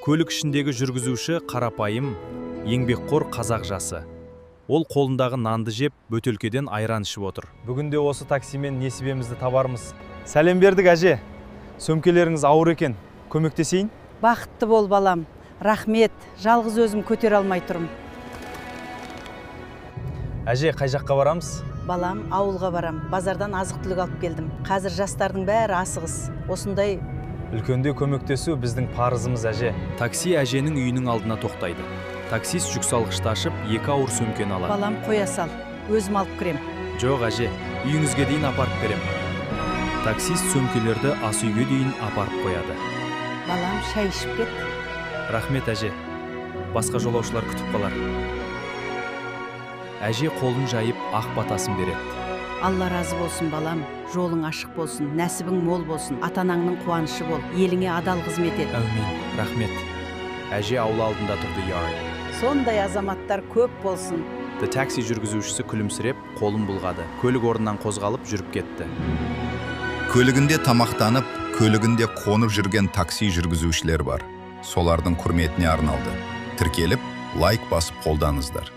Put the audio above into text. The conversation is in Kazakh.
Көлік ішіндегі жүргізуші қарапайым, еңбекқор қазақ жасы. Ол қолындағы нанды жеп, бөтелкеден айран ішіп отыр. Бүгінде осы таксимен несібемізді табармыз. Сәлем бердік, әже. Сөмкелеріңіз ауыр екен. Көмектесейін? Бақытты бол, балам. Рахмет, жалғыз өзім көтер алмай тұрмын. Әже, қай жаққа барамыз? Балам, ауылға барам. Базардан азық-түлік алып келдім. Қазір жастардың бәрі асығыс. Осындай Үлкенде көмектесу біздің парызымыз, әже. Такси әженің үйінің алдына тоқтайды. Таксист жүк салғышты ашып, 2 ауыр сөмкені алады. балам қоя сал. Өзім алып кірем. Жоқ, әже, үйіңізге дейін апарып берем. Таксист сөмкелерді ас үйге дейін апарып қояды. Балам, шай ішіп кет. Рахмет, әже. Басқа жолаушылар күтіп қалар. Әже қолын жайып ақ батасын береді. Алла разы болсын, балам. Жолың ашық болсын, нәсібің мол болсын, ата-анаңның қуанышы бол, еліңе адал қызмет ет. Әумин, рахмет. Әже аула алдында тұрды yard. Сондай азаматтар көп болсын. Такси жүргізушісі күлімсіреп, қолын бұлғады. Көлік орнынан қозғалып жүріп кетті. Көлігінде тамақтанып, көлігінде қонып жүрген такси жүргізушілер бар. Солардың құрметіне арналды. Тіркеліп, лайк басып қолдаңыздар.